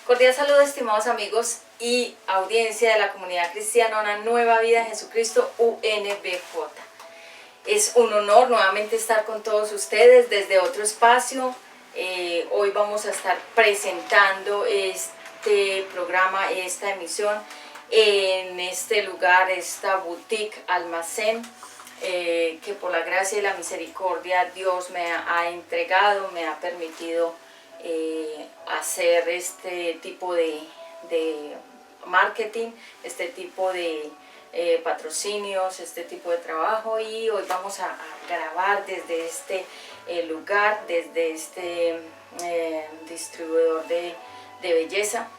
Cordial saludo, estimados amigos y audiencia de la comunidad cristiana Una Nueva Vida en Jesucristo UNBJ. Es un honor nuevamente estar con todos ustedes desde otro espacio. Hoy vamos a estar presentando este programa, esta emisión en este lugar, esta boutique, almacén, que por la gracia y la misericordia Dios me ha entregado, me ha permitido hacer este tipo de marketing, este tipo de patrocinios, este tipo de trabajo. Y hoy vamos a grabar desde este lugar, desde este distribuidor de belleza.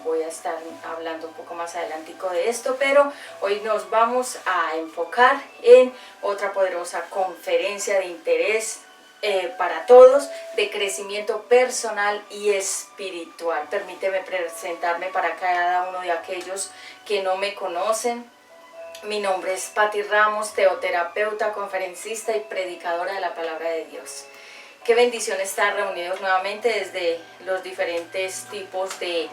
Voy a estar hablando un poco más adelantico de esto, pero hoy nos vamos a enfocar en otra poderosa conferencia de interés para todos, de crecimiento personal y espiritual. Permíteme presentarme para cada uno de aquellos que no me conocen. Mi nombre es Patti Ramos, teoterapeuta, conferencista y predicadora de la palabra de Dios. Qué bendición estar reunidos nuevamente desde los diferentes tipos de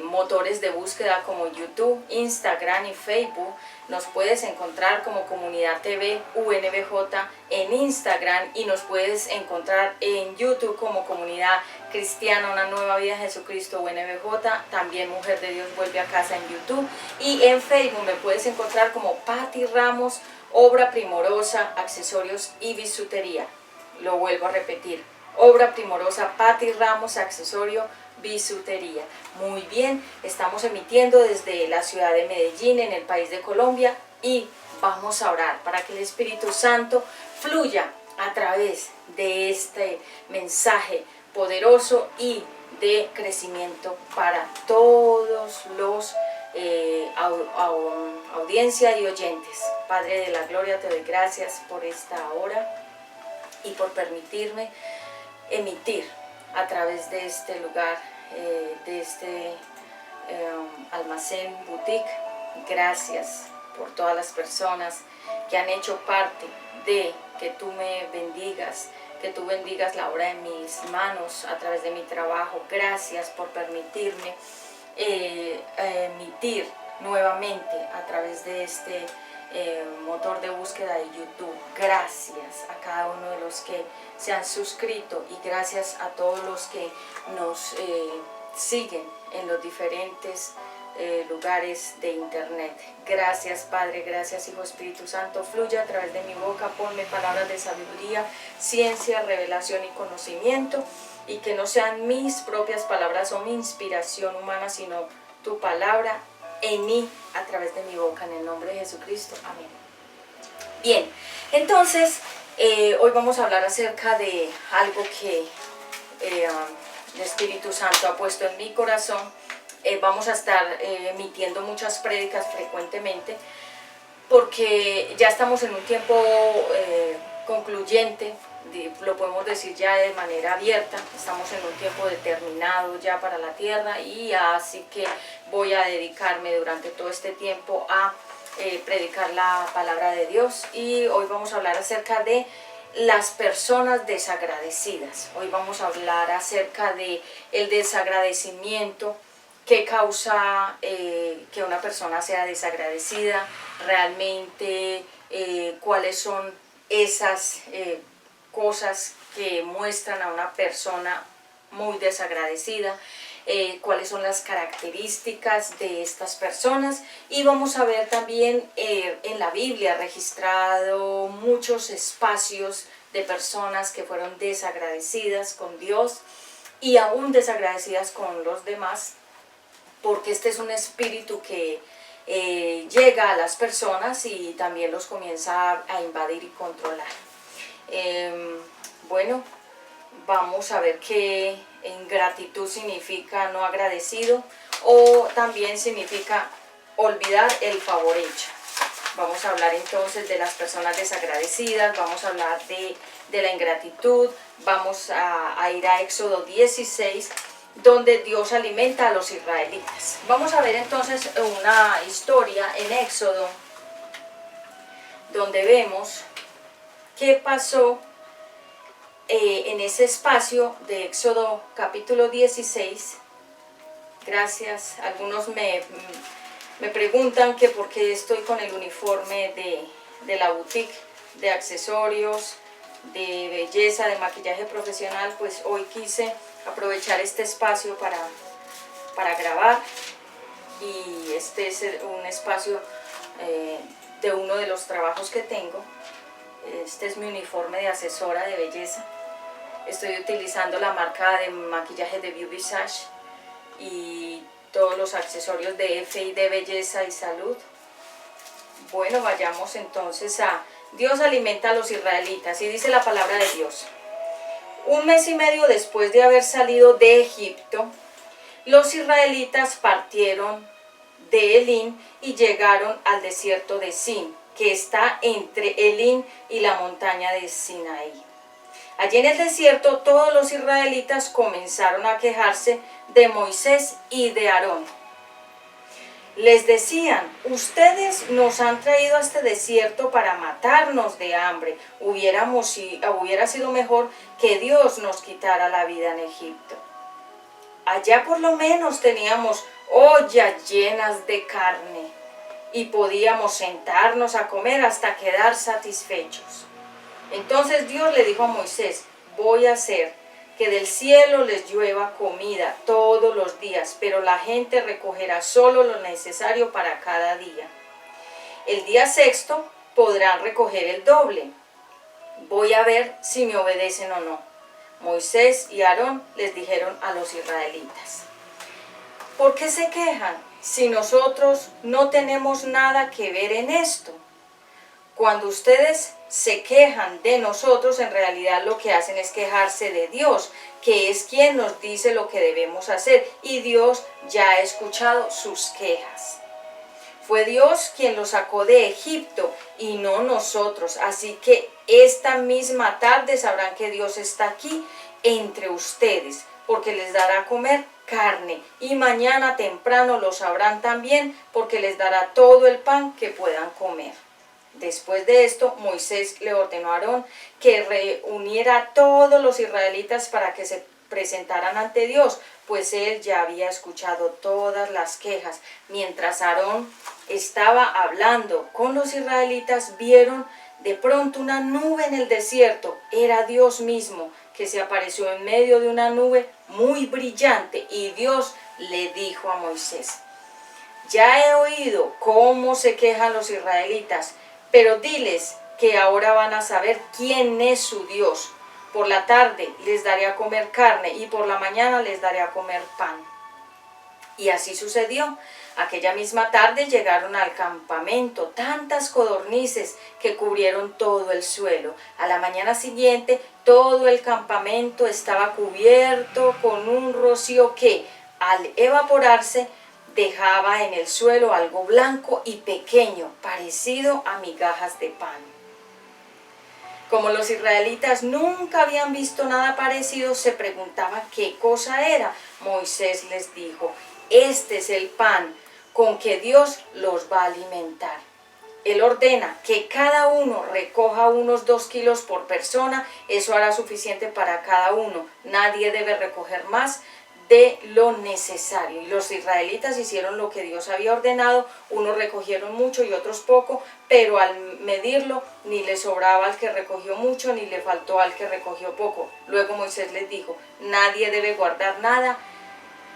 motores de búsqueda como YouTube, Instagram y Facebook. Nos puedes encontrar como Comunidad TV UNBJ en Instagram y nos puedes encontrar en YouTube como Comunidad Cristiana Una Nueva Vida Jesucristo UNBJ. También Mujer de Dios Vuelve a Casa en YouTube, y en Facebook me puedes encontrar como Patti Ramos, Obra Primorosa, Accesorios y Bisutería. Lo vuelvo a repetir: Obra Primorosa, Patti Ramos, Accesorio, Bisutería. Muy bien, estamos emitiendo desde la ciudad de Medellín, en el país de Colombia, y vamos a orar para que el Espíritu Santo fluya a través de este mensaje poderoso y de crecimiento para todos los audiencia y oyentes. Padre de la gloria, te doy gracias por esta hora y por permitirme emitir a través de este lugar, de este almacén boutique. Gracias por todas las personas que han hecho parte de que tú me bendigas, que tú bendigas la obra de mis manos a través de mi trabajo. Gracias por permitirme emitir nuevamente a través de este motor de búsqueda de YouTube. Gracias a cada uno de los que se han suscrito, y gracias a todos los que nos siguen en los diferentes lugares de internet. Gracias, Padre, gracias, Hijo, Espíritu Santo. Fluye a través de mi boca, ponme palabras de sabiduría, ciencia, revelación y conocimiento, y que no sean mis propias palabras o mi inspiración humana, sino tu palabra en mí, a través de mi boca, en el nombre de Jesucristo. Amén. Bien, entonces hoy vamos a hablar acerca de algo que el Espíritu Santo ha puesto en mi corazón. Vamos a estar emitiendo muchas prédicas frecuentemente, porque ya estamos en un tiempo concluyente, lo podemos decir ya de manera abierta. Estamos en un tiempo determinado ya para la tierra, y así que voy a dedicarme durante todo este tiempo a predicar la palabra de Dios. Y hoy vamos a hablar acerca de las personas desagradecidas. Hoy vamos a hablar acerca de el desagradecimiento que causa que una persona sea desagradecida, realmente cuáles son esas cosas que muestran a una persona muy desagradecida, cuáles son las características de estas personas. Y vamos a ver también en la Biblia registrado muchos espacios de personas que fueron desagradecidas con Dios y aún desagradecidas con los demás, porque este es un espíritu que llega a las personas y también los comienza a invadir y controlar. Bueno, vamos a ver que ingratitud significa no agradecido, o también significa olvidar el favor hecho. Vamos a hablar entonces de las personas desagradecidas, vamos a hablar de la ingratitud. Vamos a ir a Éxodo 16, donde Dios alimenta a los israelitas. Vamos a ver entonces una historia en Éxodo, donde vemos qué pasó en ese espacio de Éxodo capítulo 16, Gracias. Algunos me preguntan que por qué estoy con el uniforme de la boutique de accesorios, de belleza, de maquillaje profesional. Pues hoy quise aprovechar este espacio para grabar, y este es un espacio de uno de los trabajos que tengo. Este es mi uniforme de asesora de belleza. Estoy utilizando la marca de maquillaje de Beauty Visage y todos los accesorios de FI de belleza y salud. Bueno, vayamos entonces a Dios alimenta a los israelitas, y dice la palabra de Dios: 1 mes y medio después de haber salido de Egipto, los israelitas partieron de Elín y llegaron al desierto de Sin, que está entre Elín y la montaña de Sinaí. Allí en el desierto todos los israelitas comenzaron a quejarse de Moisés y de Aarón. Les decían: ustedes nos han traído a este desierto para matarnos de hambre. Hubiera sido mejor que Dios nos quitara la vida en Egipto. Allá por lo menos teníamos ollas llenas de carne y podíamos sentarnos a comer hasta quedar satisfechos. Entonces Dios le dijo a Moisés: voy a hacer que del cielo les llueva comida todos los días, pero la gente recogerá solo lo necesario para cada día. El día sexto podrán recoger el doble. Voy a ver si me obedecen o no. Moisés y Aarón les dijeron a los israelitas: ¿por qué se quejan si nosotros no tenemos nada que ver en esto? Cuando ustedes se quejan de nosotros, en realidad lo que hacen es quejarse de Dios, que es quien nos dice lo que debemos hacer, y Dios ya ha escuchado sus quejas. Fue Dios quien los sacó de Egipto y no nosotros, así que esta misma tarde sabrán que Dios está aquí entre ustedes, porque les dará a comer carne, y mañana temprano lo sabrán también, porque les dará todo el pan que puedan comer. Después de esto, Moisés le ordenó a Aarón que reuniera a todos los israelitas para que se presentaran ante Dios, pues él ya había escuchado todas las quejas. Mientras Aarón estaba hablando con los israelitas, vieron de pronto una nube en el desierto. Era Dios mismo, que se apareció en medio de una nube muy brillante, y Dios le dijo a Moisés: ya he oído cómo se quejan los israelitas, pero diles que ahora van a saber quién es su Dios. Por la tarde les daré a comer carne y por la mañana les daré a comer pan. Y así sucedió. Aquella misma tarde llegaron al campamento tantas codornices que cubrieron todo el suelo. A la mañana siguiente todo el campamento estaba cubierto con un rocío que, al evaporarse, dejaba en el suelo algo blanco y pequeño, parecido a migajas de pan. Como los israelitas nunca habían visto nada parecido, se preguntaban qué cosa era. Moisés les dijo: este es el pan con que Dios los va a alimentar. Él ordena que cada uno recoja unos 2 kilos por persona. Eso hará suficiente para cada uno. Nadie debe recoger más de lo necesario. Y los israelitas hicieron lo que Dios había ordenado. Unos recogieron mucho y otros poco, pero al medirlo ni le sobraba al que recogió mucho ni le faltó al que recogió poco. Luego Moisés les dijo: nadie debe guardar nada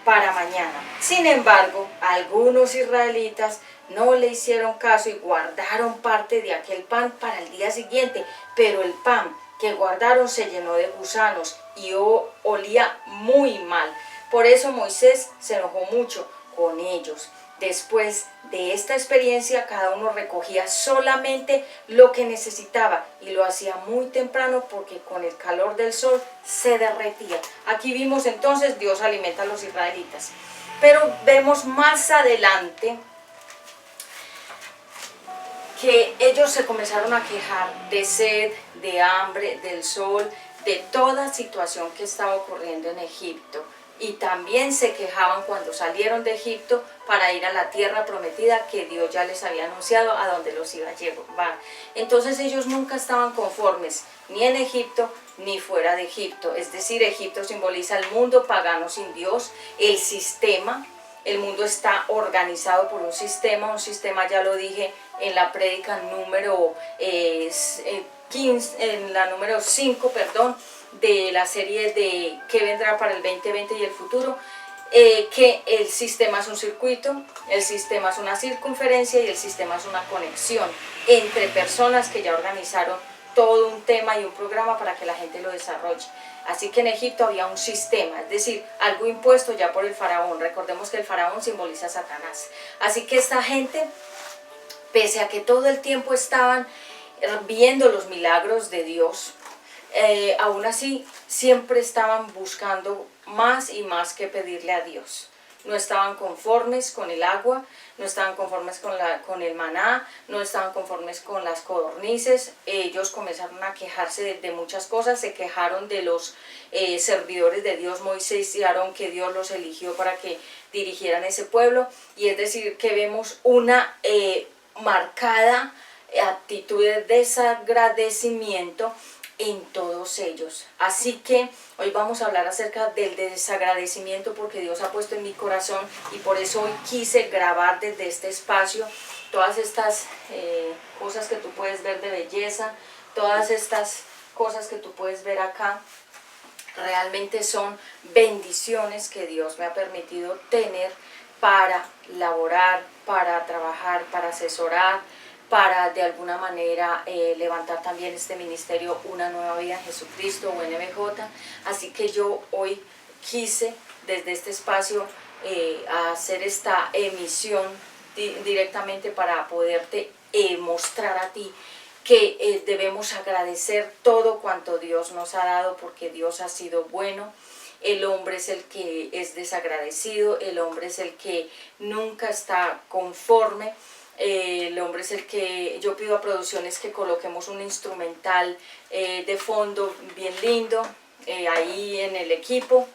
para mañana. Sin embargo, algunos israelitas no le hicieron caso y guardaron parte de aquel pan para el día siguiente, pero el pan que guardaron se llenó de gusanos y olía muy mal. Por eso Moisés se enojó mucho con ellos. Después de esta experiencia, cada uno recogía solamente lo que necesitaba, y lo hacía muy temprano porque con el calor del sol se derretía. Aquí vimos entonces Dios alimenta a los israelitas. Pero vemos más adelante que ellos se comenzaron a quejar de sed, de hambre, del sol, de toda situación que estaba ocurriendo en Egipto. Y también se quejaban cuando salieron de Egipto para ir a la tierra prometida que Dios ya les había anunciado a donde los iba a llevar. Entonces ellos nunca estaban conformes, ni en Egipto ni fuera de Egipto. Es decir, Egipto simboliza el mundo pagano sin Dios, el sistema el mundo está organizado por un sistema ya lo dije en la prédica número 15, en la número 5, perdón, de la serie de ¿Qué vendrá para el 2020 y el futuro? Que el sistema es un circuito, el sistema es una circunferencia y el sistema es una conexión entre personas que ya organizaron todo un tema y un programa para que la gente lo desarrolle. Así que en Egipto había un sistema, es decir, algo impuesto ya por el faraón. Recordemos que el faraón simboliza a Satanás. Así que esta gente, pese a que todo el tiempo estaban viendo los milagros de Dios, aún así siempre estaban buscando más y más que pedirle a Dios. No estaban conformes con el agua, no estaban conformes con el maná, no estaban conformes con las codornices. Ellos comenzaron a quejarse de muchas cosas, se quejaron de los servidores de Dios, Moisés y Aarón, que Dios los eligió para que dirigieran ese pueblo. Y es decir, que vemos una marcada actitud de desagradecimiento en todos ellos. Así que hoy vamos a hablar acerca del desagradecimiento, porque Dios ha puesto en mi corazón y por eso hoy quise grabar desde este espacio todas estas cosas que tú puedes ver de belleza, todas estas cosas que tú puedes ver acá. Realmente son bendiciones que Dios me ha permitido tener para laborar, para trabajar, para asesorar, para de alguna manera levantar también este ministerio Una Nueva Vida en Jesucristo, UNBJ. Así que yo hoy quise desde este espacio hacer esta emisión directamente para poderte mostrar a ti que debemos agradecer todo cuanto Dios nos ha dado, porque Dios ha sido bueno. El hombre es el que es desagradecido, el hombre es el que nunca está conforme. El hombre es el que yo pido a producciones que coloquemos un instrumental de fondo bien lindo ahí en el equipo.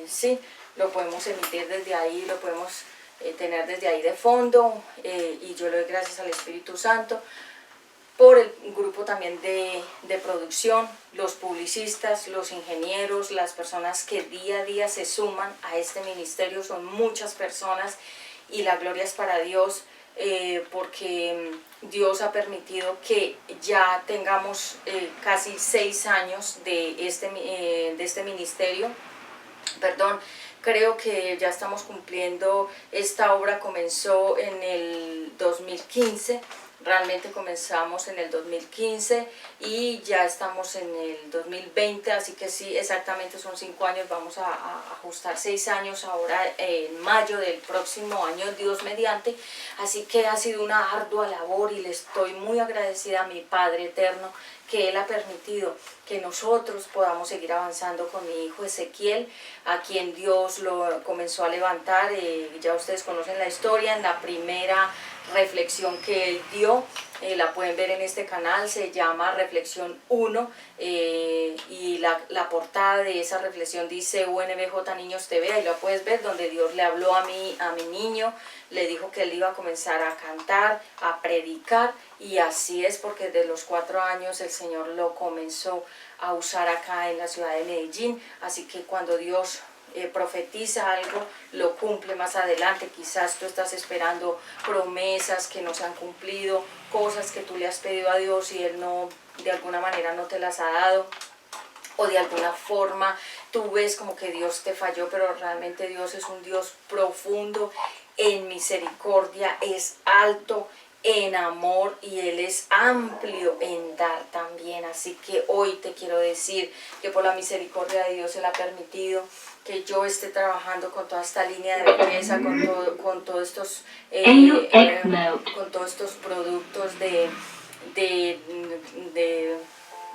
Sí, lo podemos emitir desde ahí, lo podemos tener desde ahí de fondo, y yo le doy gracias al Espíritu Santo por el grupo también de producción, los publicistas, los ingenieros, las personas que día a día se suman a este ministerio. Son muchas personas y la gloria es para Dios, porque Dios ha permitido que ya tengamos casi 6 años de este ministerio. Perdón, creo que ya estamos cumpliendo. Esta obra comenzó en el 2015. Realmente comenzamos en el 2015 y ya estamos en el 2020, así que sí, exactamente son 5 años, vamos a ajustar 6 años ahora en mayo del próximo año, Dios mediante. Así que ha sido una ardua labor y le estoy muy agradecida a mi Padre Eterno, que Él ha permitido que nosotros podamos seguir avanzando con mi hijo Ezequiel, a quien Dios lo comenzó a levantar. Ya ustedes conocen la historia. En la primera reflexión que él dio, la pueden ver en este canal, se llama Reflexión 1, y la portada de esa reflexión dice UNBJ Niños TV, ahí lo puedes ver, donde Dios le habló a mi niño, le dijo que él iba a comenzar a cantar, a predicar, y así es, porque desde los 4 años el Señor lo comenzó a usar acá en la ciudad de Medellín. Así que cuando Dios profetiza algo, lo cumple más adelante. Quizás tú estás esperando promesas que no se han cumplido, cosas que tú le has pedido a Dios y Él no, de alguna manera no te las ha dado, o de alguna forma tú ves como que Dios te falló, pero realmente Dios es un Dios profundo en misericordia, es alto en amor y Él es amplio en dar también. Así que hoy te quiero decir que por la misericordia de Dios Él ha permitido que yo esté trabajando con toda esta línea de belleza, con todos estos productos de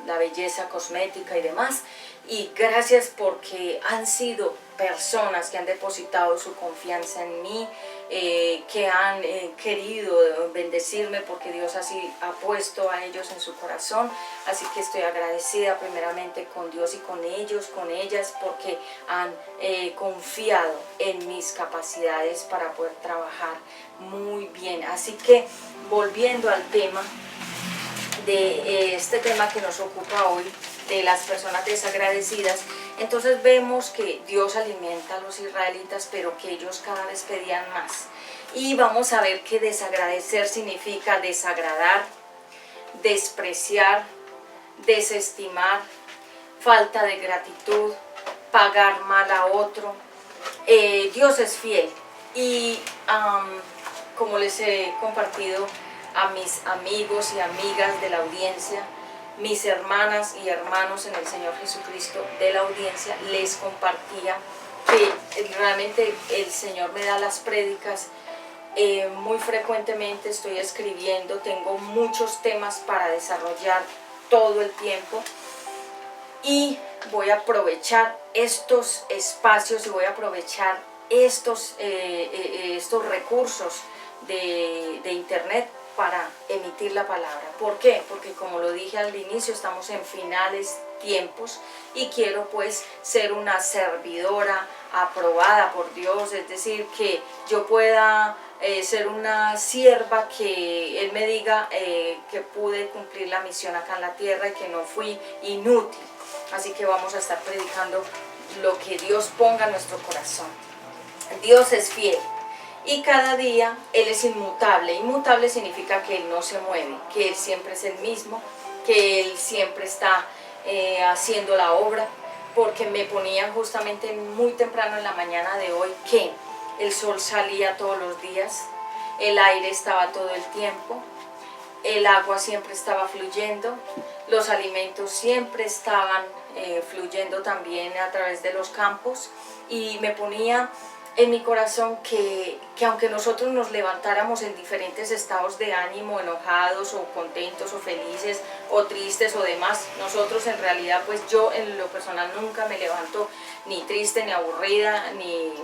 la belleza cosmética y demás. Y gracias porque han sido personas que han depositado su confianza en mí, que han querido bendecirme, porque Dios así ha puesto a ellos en su corazón. Así que estoy agradecida primeramente con Dios y con ellos, con ellas, porque han confiado en mis capacidades para poder trabajar muy bien. Así que volviendo al tema de este tema que nos ocupa hoy, de las personas desagradecidas, Entonces vemos que Dios alimenta a los israelitas, pero que ellos cada vez pedían más. Y vamos a ver que desagradecer significa desagradar, despreciar, desestimar, falta de gratitud, pagar mal a otro. Dios es fiel y como les he compartido a mis amigos y amigas de la audiencia, mis hermanas y hermanos en el Señor Jesucristo de la audiencia, les compartía que realmente el Señor me da las prédicas. Muy frecuentemente estoy escribiendo, tengo muchos temas para desarrollar todo el tiempo y voy a aprovechar estos espacios y voy a aprovechar estos recursos de internet para emitir la palabra. ¿Por qué? Porque como lo dije al inicio, estamos en finales tiempos y quiero pues ser una servidora aprobada por Dios, es decir, que yo pueda ser una sierva que Él me diga que pude cumplir la misión acá en la tierra y que no fui inútil. Así que vamos a estar predicando lo que Dios ponga en nuestro corazón. Dios es fiel y cada día Él es inmutable. Inmutable significa que Él no se mueve, que Él siempre es el mismo, que Él siempre está haciendo la obra, porque me ponían justamente muy temprano en la mañana de hoy que el sol salía todos los días, el aire estaba todo el tiempo, el agua siempre estaba fluyendo, los alimentos siempre estaban fluyendo también a través de los campos, y me ponía en mi corazón que aunque nosotros nos levantáramos en diferentes estados de ánimo, enojados o contentos o felices o tristes o demás, nosotros en realidad, pues yo en lo personal nunca me levanto ni triste, ni aburrida, ni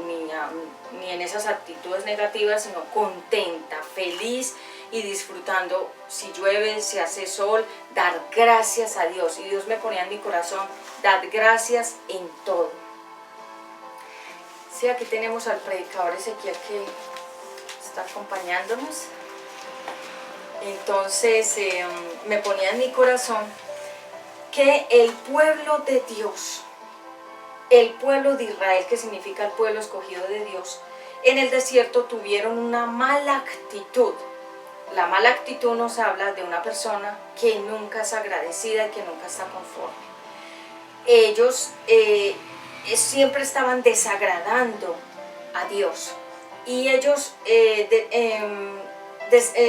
en esas actitudes negativas, sino contenta, feliz y disfrutando. Si llueve, si hace sol, dar gracias a Dios. Y Dios me ponía en mi corazón, dar gracias en todo. Sí, aquí tenemos al predicador Ezequiel que está acompañándonos. Entonces me ponía en mi corazón que el pueblo de Dios, el pueblo de Israel, que significa el pueblo escogido de Dios, en el desierto tuvieron una mala actitud. La mala actitud nos habla de una persona que nunca es agradecida y que nunca está conforme. Ellos siempre estaban desagradando a Dios y ellos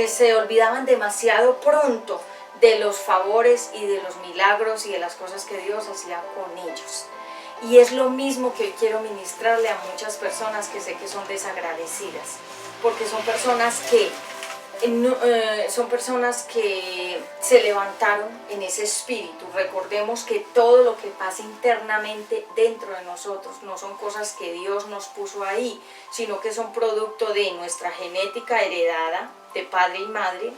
se olvidaban demasiado pronto de los favores y de los milagros y de las cosas que Dios hacía con ellos. Y es lo mismo que hoy quiero ministrarle a muchas personas que sé que son desagradecidas, porque son personas que se levantaron en ese espíritu. Recordemos que todo lo que pasa internamente dentro de nosotros no son cosas que Dios nos puso ahí, sino que son producto de nuestra genética heredada de padre y madre,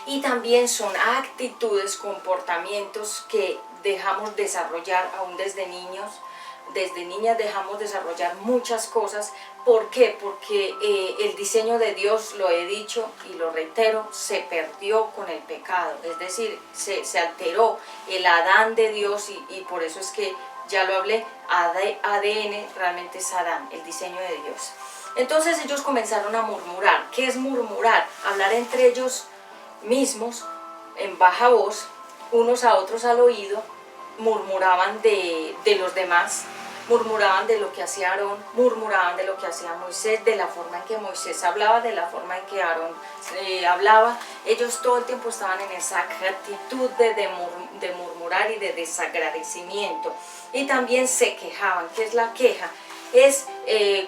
y también son actitudes, comportamientos que dejamos desarrollar aún desde niños. Desde niñas dejamos desarrollar muchas cosas. ¿Por qué? Porque el diseño de Dios, lo he dicho y lo reitero, se perdió con el pecado. Es decir, se alteró el Adán de Dios y por eso es que, ya lo hablé, ADN realmente es Adán, el diseño de Dios. Entonces ellos comenzaron a murmurar. ¿Qué es murmurar? Hablar entre ellos mismos en baja voz, unos a otros al oído. Murmuraban de los demás, murmuraban de lo que hacía Aarón, murmuraban de lo que hacía Moisés, de la forma en que Moisés hablaba, de la forma en que Aarón hablaba. Ellos todo el tiempo estaban en esa actitud de murmurar y de desagradecimiento. Y también se quejaban. ¿Qué es la queja? Es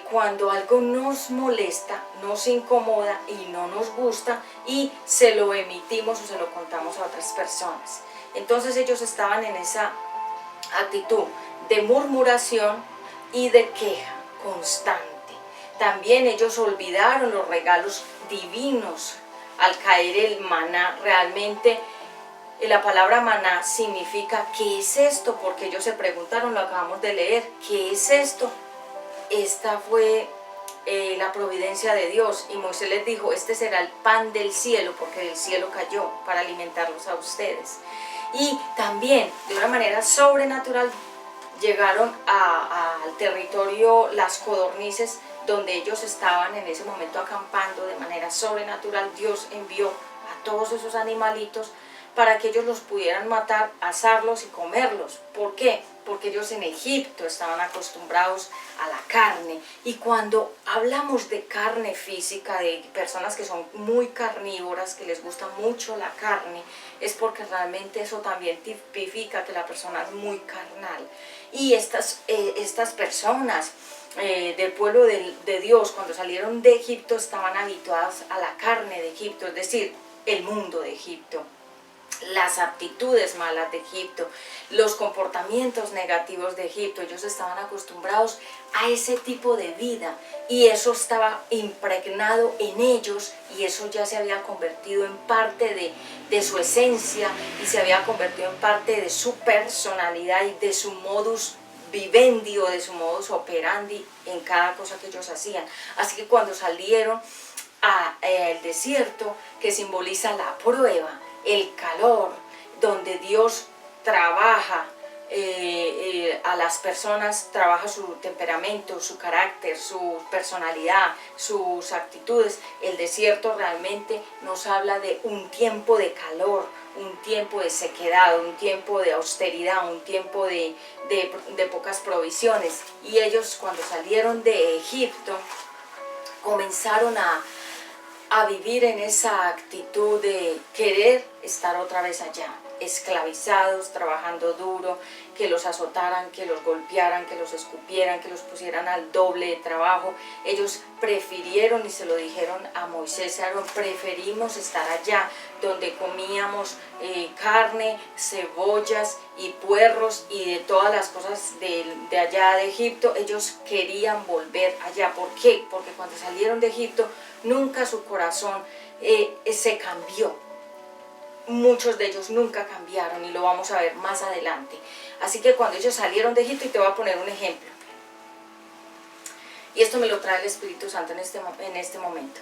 cuando algo nos molesta, nos incomoda y no nos gusta y se lo emitimos o se lo contamos a otras personas. Entonces ellos estaban en esa actitud de murmuración y de queja constante. También ellos olvidaron los regalos divinos al caer el maná. Realmente la palabra maná significa ¿qué es esto? Porque ellos se preguntaron, lo acabamos de leer, ¿qué es esto? Esta fue la providencia de Dios, y Moisés les dijo, este será el pan del cielo, porque del cielo cayó para alimentarlos a ustedes. Y también de una manera sobrenatural llegaron al territorio Las Codornices, donde ellos estaban en ese momento acampando de manera sobrenatural. Dios envió a todos esos animalitos para que ellos los pudieran matar, asarlos y comerlos. ¿Por qué? Porque ellos en Egipto estaban acostumbrados a la carne. Y cuando hablamos de carne física, de personas que son muy carnívoras, que les gusta mucho la carne, es porque realmente eso también tipifica que la persona es muy carnal. Y estas personas del pueblo de Dios, cuando salieron de Egipto, estaban habituadas a la carne de Egipto, es decir, el mundo de Egipto, las aptitudes malas de Egipto, los comportamientos negativos de Egipto. Ellos estaban acostumbrados a ese tipo de vida y eso estaba impregnado en ellos, y eso ya se había convertido en parte de su esencia, y se había convertido en parte de su personalidad y de su modus vivendi, o de su modus operandi en cada cosa que ellos hacían. Así que cuando salieron al desierto, que simboliza la prueba, el calor, donde Dios trabaja a las personas, trabaja su temperamento, su carácter, su personalidad, sus actitudes. El desierto realmente nos habla de un tiempo de calor, un tiempo de sequedad, un tiempo de austeridad, un tiempo de pocas provisiones. Y ellos, cuando salieron de Egipto, comenzaron a vivir en esa actitud de querer estar otra vez allá, esclavizados, trabajando duro, que los azotaran, que los golpearan, que los escupieran, que los pusieran al doble de trabajo. Ellos prefirieron, y se lo dijeron a Moisés y Aarón: preferimos estar allá, donde comíamos carne, cebollas y puerros y de todas las cosas de allá de Egipto. Ellos querían volver allá. ¿Por qué? Porque cuando salieron de Egipto, nunca su corazón se cambió. Muchos de ellos nunca cambiaron, y lo vamos a ver más adelante. Así que cuando ellos salieron de Egipto, y te voy a poner un ejemplo, y esto me lo trae el Espíritu Santo en este momento.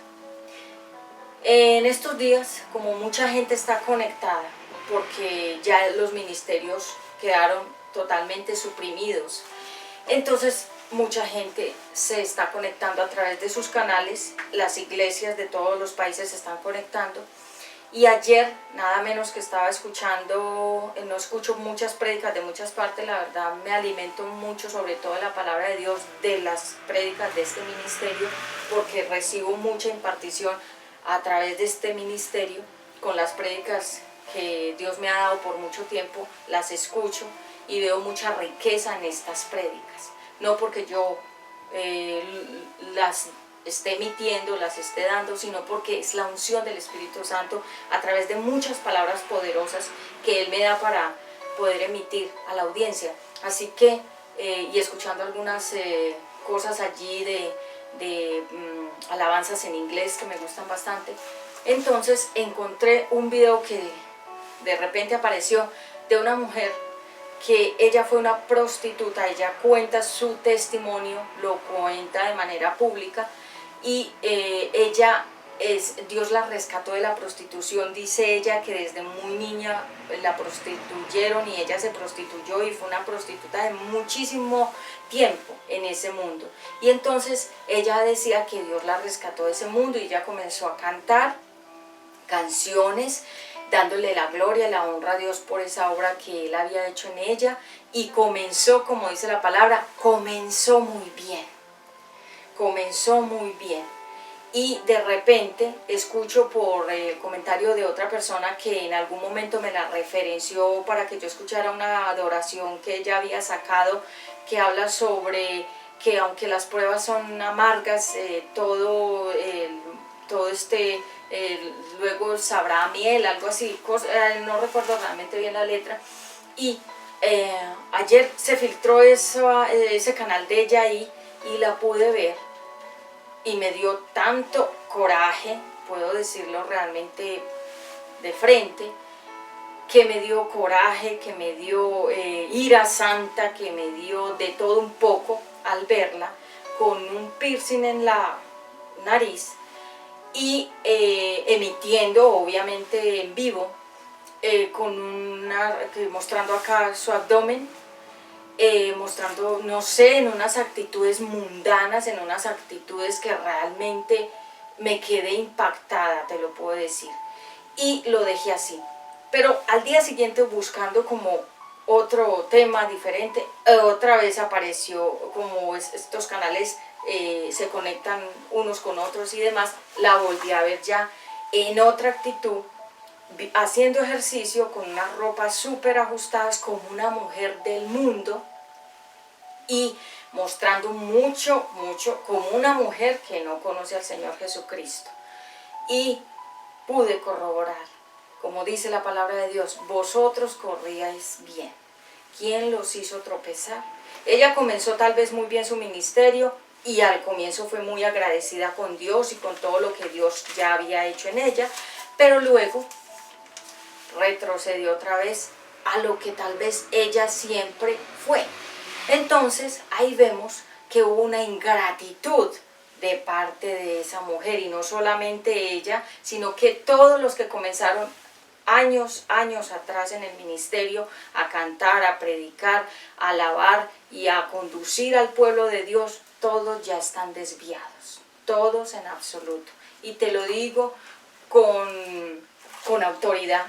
En estos días, como mucha gente está conectada, porque ya los ministerios quedaron totalmente suprimidos, entonces mucha gente se está conectando a través de sus canales. Las iglesias de todos los países se están conectando. Y ayer, nada menos que estaba escuchando, no escucho muchas prédicas de muchas partes, la verdad me alimento mucho, sobre todo de la palabra de Dios, de las prédicas de este ministerio, porque recibo mucha impartición a través de este ministerio. Con las prédicas que Dios me ha dado por mucho tiempo, las escucho y veo mucha riqueza en estas prédicas. No porque yo las esté emitiendo, las esté dando, sino porque es la unción del Espíritu Santo a través de muchas palabras poderosas que Él me da para poder emitir a la audiencia. Así que, y escuchando algunas cosas allí de alabanzas en inglés que me gustan bastante, entonces encontré un video que de repente apareció de una mujer que ella fue una prostituta. Ella cuenta su testimonio, lo cuenta de manera pública, y Dios la rescató de la prostitución. Dice ella que desde muy niña la prostituyeron y ella se prostituyó, y fue una prostituta de muchísimo tiempo en ese mundo. Y entonces ella decía que Dios la rescató de ese mundo, y ella comenzó a cantar canciones dándole la gloria, la honra a Dios por esa obra que Él había hecho en ella. Y comenzó, como dice la palabra, comenzó muy bien. Comenzó muy bien. Y de repente escucho por el comentario de otra persona que en algún momento me la referenció para que yo escuchara una adoración que ella había sacado, que habla sobre que aunque las pruebas son amargas, todo luego sabrá miel, algo así, no recuerdo realmente bien la letra. Y ayer se filtró ese canal de ella ahí, y la pude ver, y me dio tanto coraje, puedo decirlo realmente de frente, que me dio coraje, que me dio ira santa, que me dio de todo un poco al verla con un piercing en la nariz, y emitiendo obviamente en vivo, mostrando acá su abdomen, mostrando, no sé, en unas actitudes mundanas, en unas actitudes que realmente me quedé impactada, te lo puedo decir. Y lo dejé así. Pero al día siguiente, buscando como otro tema diferente, otra vez apareció como estos canales se conectan unos con otros y demás, la volví a ver ya en otra actitud, haciendo ejercicio con unas ropas súper ajustadas como una mujer del mundo y mostrando mucho como una mujer que no conoce al Señor Jesucristo. Y pude corroborar, como dice la palabra de Dios, vosotros corríais bien. ¿Quién los hizo tropezar? Ella comenzó tal vez muy bien su ministerio y al comienzo fue muy agradecida con Dios y con todo lo que Dios ya había hecho en ella, pero luego retrocedió otra vez a lo que tal vez ella siempre fue. Entonces ahí vemos que hubo una ingratitud de parte de esa mujer, y no solamente ella, sino que todos los que comenzaron años atrás en el ministerio a cantar, a predicar, a alabar y a conducir al pueblo de Dios, todos ya están desviados, todos en absoluto. Y te lo digo con autoridad,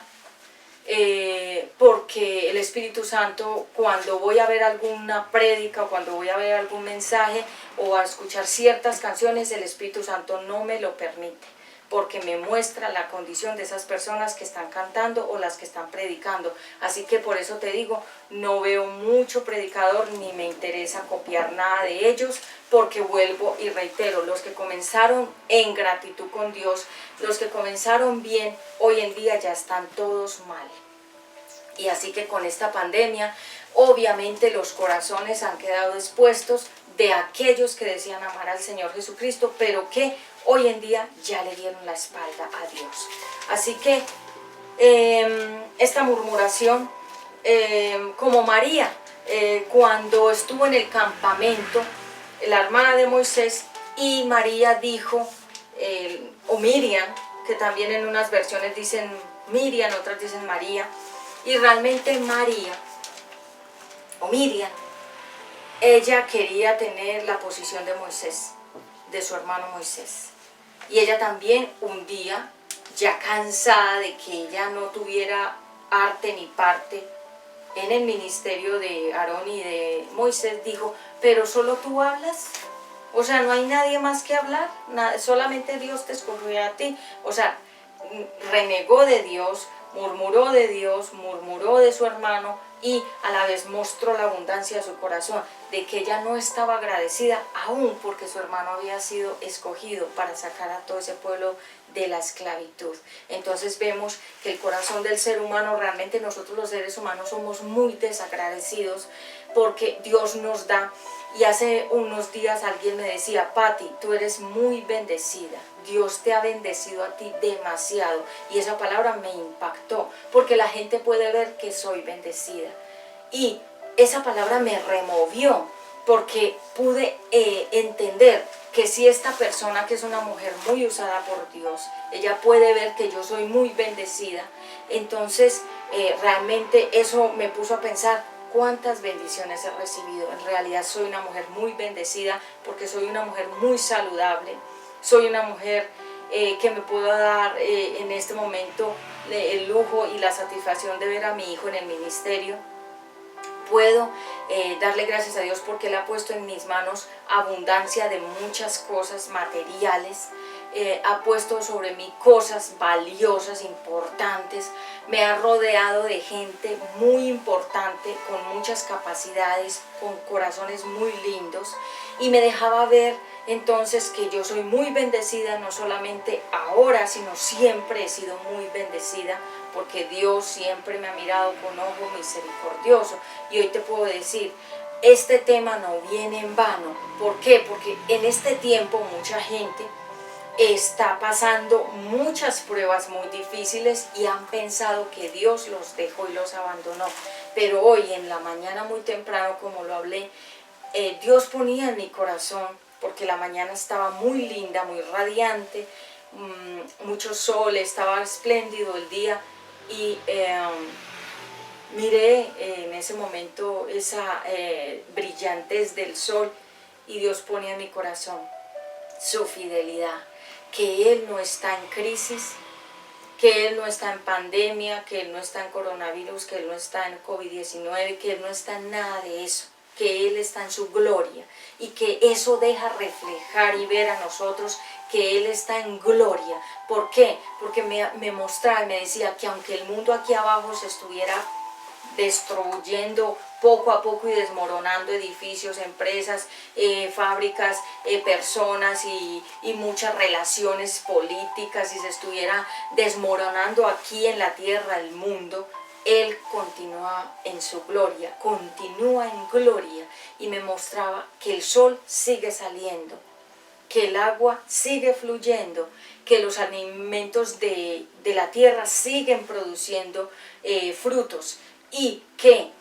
porque el Espíritu Santo, cuando voy a ver alguna prédica o cuando voy a ver algún mensaje o a escuchar ciertas canciones, el Espíritu Santo no me lo permite, porque me muestra la condición de esas personas que están cantando o las que están predicando. Así que por eso te digo, no veo mucho predicador ni me interesa copiar nada de ellos, porque vuelvo y reitero, los que comenzaron en gratitud con Dios, los que comenzaron bien, hoy en día ya están todos mal. Y así que con esta pandemia, obviamente los corazones han quedado expuestos de aquellos que decían amar al Señor Jesucristo, pero que hoy en día ya le dieron la espalda a Dios. Así que esta murmuración, como María, cuando estuvo en el campamento, la hermana de Moisés, y María dijo, o Miriam, que también en unas versiones dicen Miriam, otras dicen María, y realmente María, o Miriam, ella quería tener la posición de Moisés, de su hermano Moisés. Y ella también un día, ya cansada de que ella no tuviera arte ni parte en el ministerio de Aarón y de Moisés, dijo, pero solo tú hablas, o sea, no hay nadie más que hablar, solamente Dios te escogió a ti. O sea, renegó de Dios, murmuró de su hermano, y a la vez mostró la abundancia de su corazón, de que ella no estaba agradecida aún porque su hermano había sido escogido para sacar a todo ese pueblo de la esclavitud. Entonces vemos que el corazón del ser humano, realmente nosotros los seres humanos somos muy desagradecidos, porque Dios nos da. Y hace unos días alguien me decía, Patti, tú eres muy bendecida, Dios te ha bendecido a ti demasiado. Y esa palabra me impactó, porque la gente puede ver que soy bendecida. Y esa palabra me removió, porque pude entender que si esta persona, que es una mujer muy usada por Dios, ella puede ver que yo soy muy bendecida. Entonces realmente eso me puso a pensar, cuántas bendiciones he recibido. En realidad soy una mujer muy bendecida, porque soy una mujer muy saludable, soy una mujer que me puedo dar en este momento el lujo y la satisfacción de ver a mi hijo en el ministerio. Puedo darle gracias a Dios porque Él ha puesto en mis manos abundancia de muchas cosas materiales, ha puesto sobre mí cosas valiosas, importantes, me ha rodeado de gente muy importante, con muchas capacidades, con corazones muy lindos, y me dejaba ver entonces que yo soy muy bendecida, no solamente ahora, sino siempre he sido muy bendecida, porque Dios siempre me ha mirado con ojo misericordioso. Y hoy te puedo decir, este tema no viene en vano. ¿Por qué? Porque en este tiempo mucha gente está pasando muchas pruebas muy difíciles y han pensado que Dios los dejó y los abandonó. Pero hoy en la mañana muy temprano, como lo hablé, Dios ponía en mi corazón, porque la mañana estaba muy linda, muy radiante, mucho sol, estaba espléndido el día, y miré en ese momento esa brillantez del sol y Dios pone en mi corazón su fidelidad, que Él no está en crisis, que Él no está en pandemia, que Él no está en coronavirus, que Él no está en COVID-19, que Él no está en nada de eso, que Él está en su gloria y que eso deja reflejar y ver a nosotros que Él está en gloria. ¿Por qué? Porque me mostraba y me decía que aunque el mundo aquí abajo se estuviera destruyendo poco a poco y desmoronando edificios, empresas, fábricas, personas y muchas relaciones políticas, y se estuviera desmoronando aquí en la tierra el mundo, Él continúa en su gloria, continúa en gloria, y me mostraba que el sol sigue saliendo, que el agua sigue fluyendo, que los alimentos de la tierra siguen produciendo frutos, y que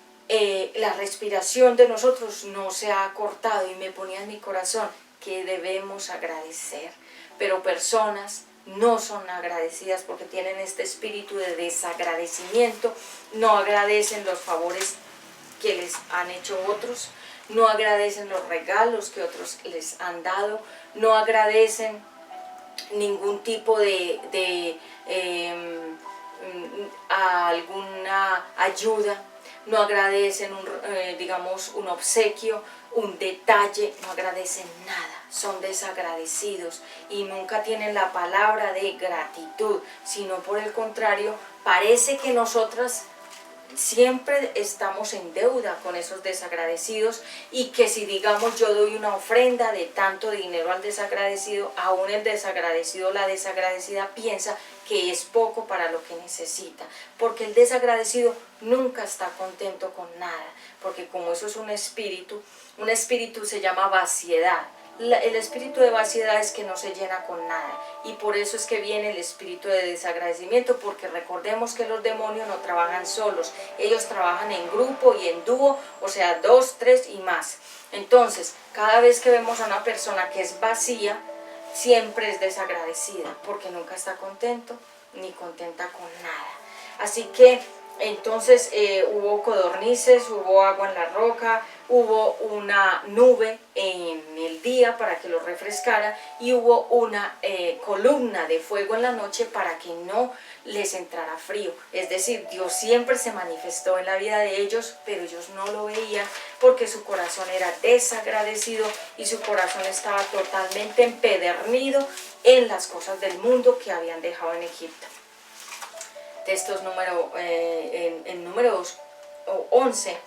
la respiración de nosotros no se ha cortado. Y me ponía en mi corazón que debemos agradecer, pero personas no son agradecidas porque tienen este espíritu de desagradecimiento, no agradecen los favores que les han hecho otros, no agradecen los regalos que otros les han dado, no agradecen ningún tipo de alguna ayuda, no agradecen digamos un obsequio, un detalle, no agradecen nada, son desagradecidos y nunca tienen la palabra de gratitud, sino por el contrario, parece que nosotras siempre estamos en deuda con esos desagradecidos, y que si digamos yo doy una ofrenda de tanto dinero al desagradecido, aún el desagradecido, la desagradecida piensa que es poco para lo que necesita, porque el desagradecido nunca está contento con nada, porque como eso es un espíritu se llama vaciedad. El espíritu de vaciedad es que no se llena con nada, y por eso es que viene el espíritu de desagradecimiento, porque recordemos que los demonios no trabajan solos, ellos trabajan en grupo y en dúo, o sea 2, 3 y más. Entonces cada vez que vemos a una persona que es vacía, siempre es desagradecida, porque nunca está contento ni contenta con nada. Así que entonces hubo codornices, hubo agua en la roca, hubo una nube en el día para que los refrescara, y hubo una columna de fuego en la noche para que no les entrara frío. Es decir, Dios siempre se manifestó en la vida de ellos, pero ellos no lo veían porque su corazón era desagradecido y su corazón estaba totalmente empedernido en las cosas del mundo que habían dejado en Egipto. Textos en números 11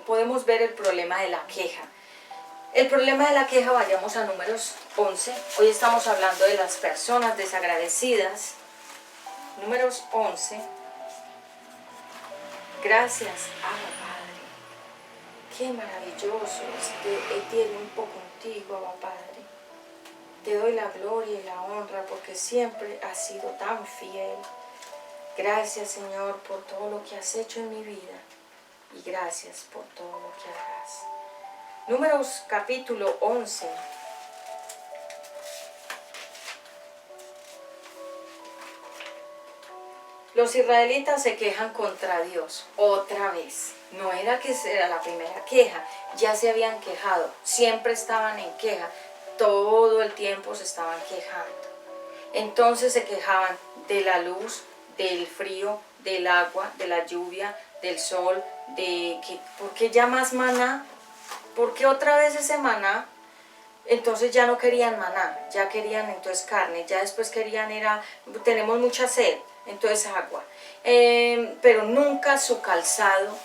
podemos ver el problema de la queja. El problema de la queja, vayamos a números 11. Hoy estamos hablando de las personas desagradecidas. Números 11. Gracias, Abba Padre. Qué maravilloso este tiempo contigo, Abba Padre. Te doy la gloria y la honra porque siempre has sido tan fiel. Gracias, Señor, por todo lo que has hecho en mi vida, y gracias por todo lo que harás. Números capítulo 11. Los israelitas se quejan contra Dios otra vez. No era que era la primera queja, ya se habían quejado, siempre estaban en queja, todo el tiempo se estaban quejando. Entonces se quejaban de la luz, del frío, del agua, de la lluvia, del sol, de que ¿por qué ya más maná? ¿Por qué otra vez ese maná? Entonces ya no querían maná, ya querían entonces carne, ya después querían tenemos mucha sed, entonces agua. Pero nunca su calzado,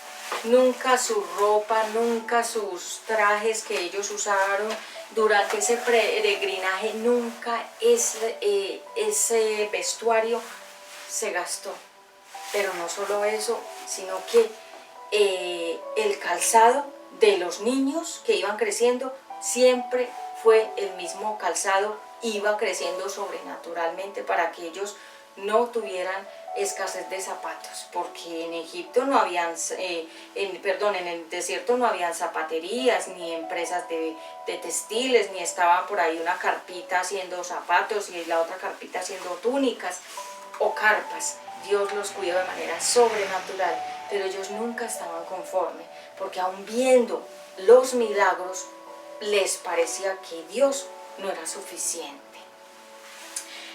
nunca su ropa, nunca sus trajes que ellos usaron durante ese peregrinaje, nunca ese vestuario se gastó. Pero no solo eso, sino que el calzado de los niños que iban creciendo siempre fue el mismo calzado, iba creciendo sobrenaturalmente para que ellos no tuvieran escasez de zapatos, porque en Egipto no habían, en el desierto no habían zapaterías, ni empresas de textiles, ni estaba por ahí una carpita haciendo zapatos y la otra carpita haciendo túnicas o carpas. Dios los cuidó de manera sobrenatural, pero ellos nunca estaban conformes, porque aun viendo los milagros, les parecía que Dios no era suficiente.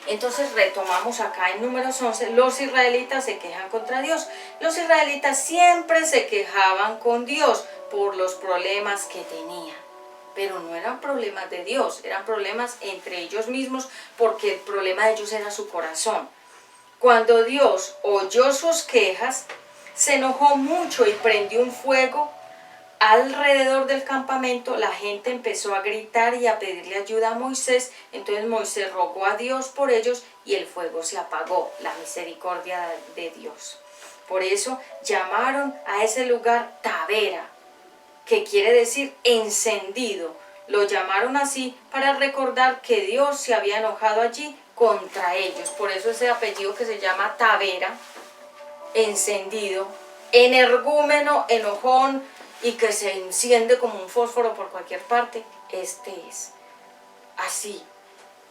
Entonces retomamos acá en Números 11, los israelitas se quejan contra Dios. Los israelitas siempre se quejaban con Dios por los problemas que tenían, pero no eran problemas de Dios, eran problemas entre ellos mismos, porque el problema de ellos era su corazón. Cuando Dios oyó sus quejas, se enojó mucho y prendió un fuego alrededor del campamento. La gente empezó a gritar y a pedirle ayuda a Moisés. Entonces Moisés rogó a Dios por ellos y el fuego se apagó, la misericordia de Dios. Por eso llamaron a ese lugar Tabera, que quiere decir encendido. Lo llamaron así para recordar que Dios se había enojado allí contra ellos. Por eso ese apellido que se llama Tabera, encendido, energúmeno, enojón, y que se enciende como un fósforo por cualquier parte. Este es así.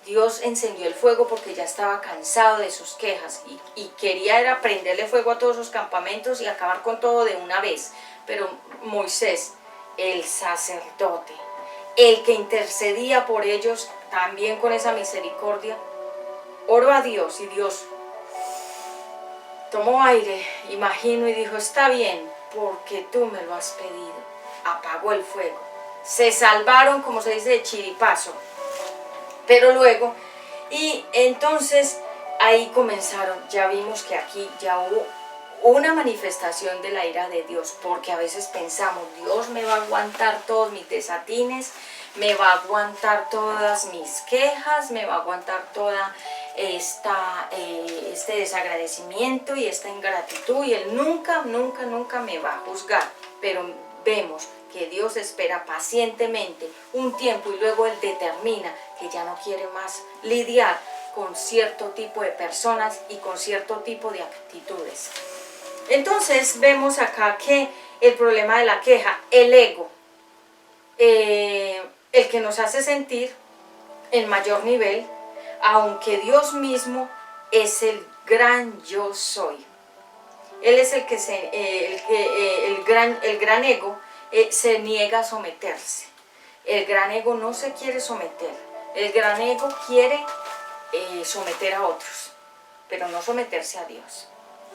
Dios encendió el fuego porque ya estaba cansado de sus quejas y quería era prenderle fuego a todos sus campamentos y acabar con todo de una vez. Pero Moisés, el sacerdote, el que intercedía por ellos, también con esa misericordia, oró a Dios y Dios tomó aire, imagino, y dijo: está bien, porque tú me lo has pedido. Apagó el fuego. Se salvaron, como se dice, de chiripazo. Pero luego, y entonces ahí comenzaron, ya vimos que aquí ya hubo una manifestación de la ira de Dios, porque a veces pensamos: Dios me va a aguantar todos mis desatines, me va a aguantar todas mis quejas, me va a aguantar toda este desagradecimiento y esta ingratitud, y Él nunca me va a juzgar. Pero vemos que Dios espera pacientemente un tiempo y luego Él determina que ya no quiere más lidiar con cierto tipo de personas y con cierto tipo de actitudes. Entonces vemos acá que el problema de la queja, el ego, el que nos hace sentir en mayor nivel, aunque Dios mismo es el gran yo soy. Él es el que el gran ego se niega a someterse. El gran ego no se quiere someter. El gran ego quiere someter a otros, pero no someterse a Dios.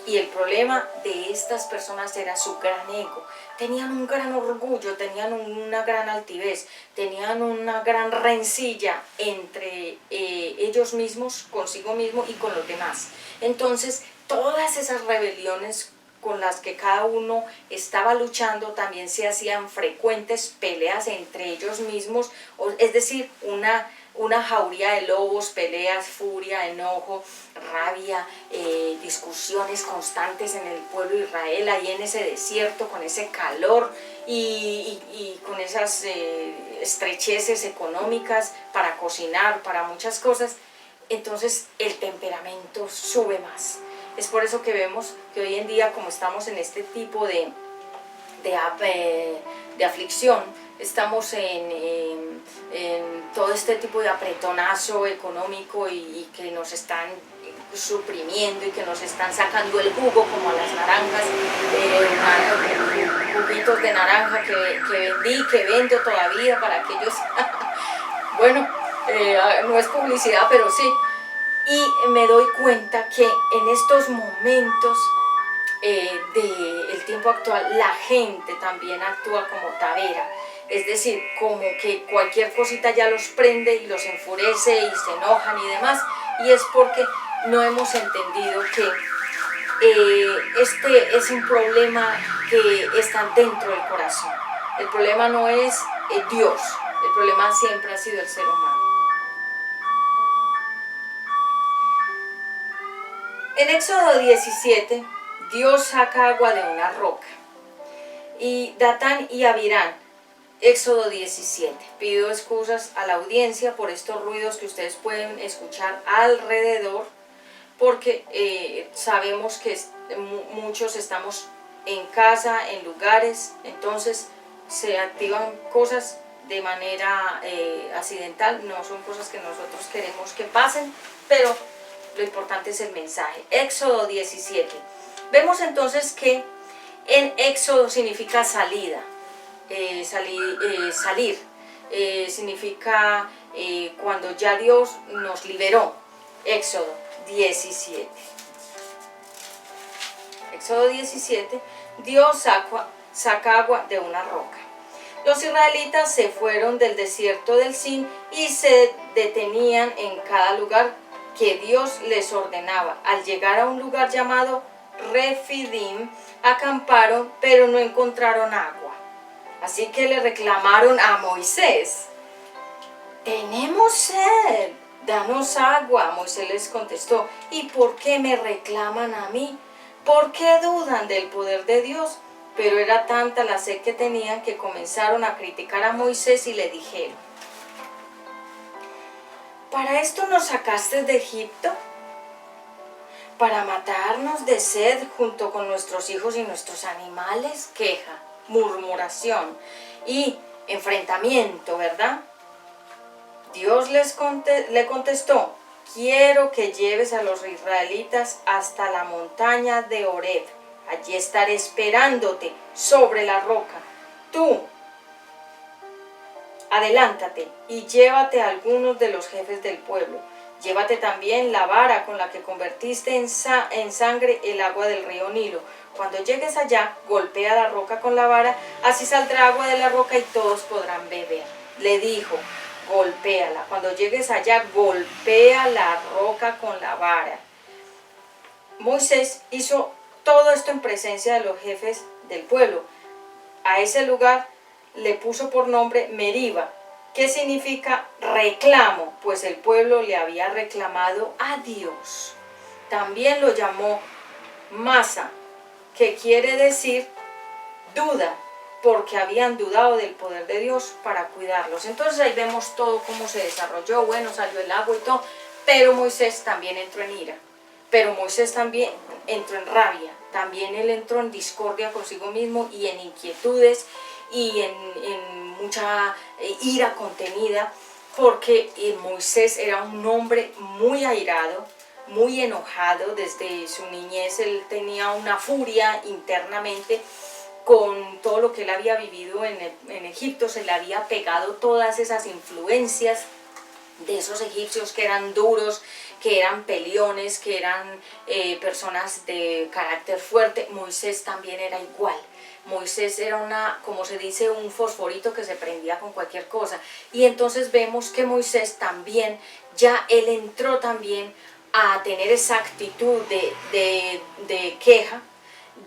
Y el problema de estas personas era su gran ego. Tenían un gran orgullo, tenían una gran altivez, tenían una gran rencilla entre ellos mismos, consigo mismo y con los demás. Entonces, todas esas rebeliones con las que cada uno estaba luchando, también se hacían frecuentes peleas entre ellos mismos, es decir, una jauría de lobos, peleas, furia, enojo, rabia, discusiones constantes en el pueblo de Israel, ahí en ese desierto, con ese calor y con esas estrecheces económicas para cocinar, para muchas cosas. Entonces el temperamento sube más. Es por eso que vemos que hoy en día, como estamos en este tipo de aflicción, estamos en todo este tipo de apretonazo económico y que nos están suprimiendo y que nos están sacando el jugo como a las naranjas, juguitos de naranja que vendo todavía para aquellos, bueno, no es publicidad, pero sí. Y me doy cuenta que en estos momentos del tiempo actual, la gente también actúa como Tabera, es decir, como que cualquier cosita ya los prende y los enfurece y se enojan y demás, y es porque no hemos entendido que este es un problema que está dentro del corazón. El problema no es Dios, el problema siempre ha sido el ser humano. En Éxodo 17, Dios saca agua de una roca. Y Datán y Abirán, Éxodo 17. Pido excusas a la audiencia por estos ruidos que ustedes pueden escuchar alrededor, porque sabemos que muchos estamos en casa, en lugares, entonces se activan cosas de manera accidental, no son cosas que nosotros queremos que pasen, pero lo importante es el mensaje. Éxodo 17. Vemos entonces que En Éxodo significa salida, salir, significa cuando ya Dios nos liberó. Éxodo 17. Éxodo 17, Dios saca agua de una roca. Los israelitas se fueron del desierto del Sin y se detenían en cada lugar que Dios les ordenaba. Al llegar a un lugar llamado Refidim, acamparon, pero no encontraron agua. Así que le reclamaron a Moisés: tenemos sed, danos agua. Moisés les contestó: ¿y por qué me reclaman a mí? ¿Por qué dudan del poder de Dios? Pero era tanta la sed que tenían que comenzaron a criticar a Moisés y le dijeron: ¿para esto nos sacaste de Egipto? ¿Para matarnos de sed junto con nuestros hijos y nuestros animales? Queja, murmuración y enfrentamiento, ¿verdad? Dios le contestó: quiero que lleves a los israelitas hasta la montaña de Horeb. Allí estaré esperándote sobre la roca. Tú, adelántate y llévate a algunos de los jefes del pueblo. Llévate también la vara con la que convertiste en sangre el agua del río Nilo. Cuando llegues allá, golpea la roca con la vara, así saldrá agua de la roca y todos podrán beber. Le dijo: golpéala. Cuando llegues allá, golpea la roca con la vara. Moisés hizo todo esto en presencia de los jefes del pueblo. A ese lugar le puso por nombre Meriba, que significa reclamo, pues el pueblo le había reclamado a Dios. También lo llamó Masa, que quiere decir duda, porque habían dudado del poder de Dios para cuidarlos. Entonces ahí vemos todo cómo se desarrolló. Bueno, salió el agua y todo, pero Moisés también entró en ira. Pero Moisés también entró en rabia, también él entró en discordia consigo mismo y en inquietudes y en mucha ira contenida, porque Moisés era un hombre muy airado, muy enojado. Desde su niñez él tenía una furia internamente con todo lo que él había vivido en Egipto. Se le había pegado todas esas influencias de esos egipcios que eran duros, que eran peleones, que eran personas de carácter fuerte. Moisés también era igual. Moisés era como se dice, un fosforito que se prendía con cualquier cosa. Y entonces vemos que Moisés también, ya él entró también a tener esa actitud de queja,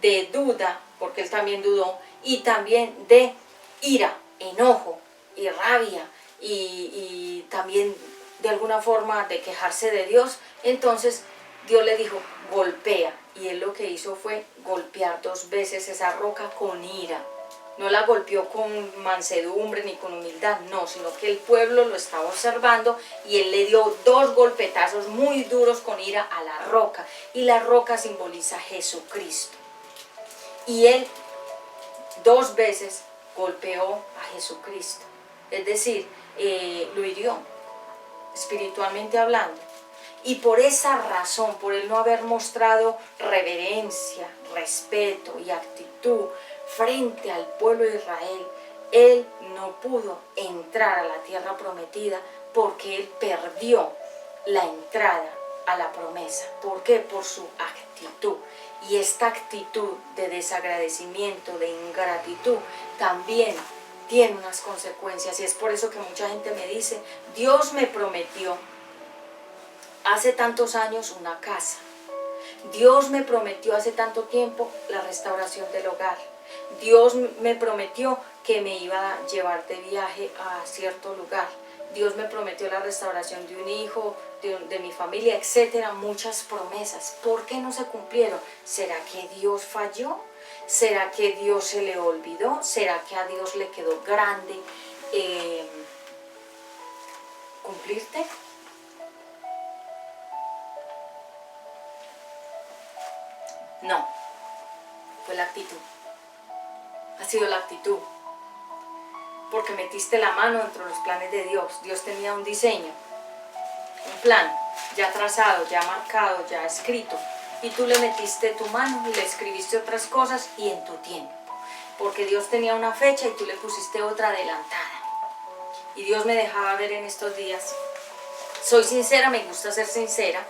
de duda, porque él también dudó, y también de ira, enojo y rabia, y también de alguna forma de quejarse de Dios. Entonces Dios le dijo: golpea, y él lo que hizo fue golpear 2 veces esa roca con ira. No la golpeó con mansedumbre ni con humildad, no, sino que el pueblo lo estaba observando y él le dio 2 golpetazos muy duros con ira a la roca, y la roca simboliza a Jesucristo. Y él 2 veces golpeó a Jesucristo, es decir, lo hirió espiritualmente hablando. Y por esa razón, por él no haber mostrado reverencia, respeto y actitud frente al pueblo de Israel, él no pudo entrar a la tierra prometida, porque él perdió la entrada a la promesa. ¿Por qué? Por su actitud. Y esta actitud de desagradecimiento, de ingratitud, también tiene unas consecuencias. Y es por eso que mucha gente me dice: Dios me prometió hace tantos años una casa. Dios me prometió hace tanto tiempo la restauración del hogar. Dios me prometió que me iba a llevar de viaje a cierto lugar. Dios me prometió la restauración de un hijo, de mi familia, etcétera. Muchas promesas. ¿Por qué no se cumplieron? ¿Será que Dios falló? ¿Será que Dios se le olvidó? ¿Será que a Dios le quedó grande cumplirte? No, fue la actitud. Ha sido la actitud. Porque metiste la mano dentro de los planes de Dios. Dios tenía un diseño, un plan ya trazado, ya marcado, ya escrito. y tú le metiste tu mano y le escribiste otras cosas y en tu tiempo. Porque Dios tenía una fecha y tú le pusiste otra adelantada. Y Dios me dejaba ver en estos días. Soy sincera, me gusta ser sincera.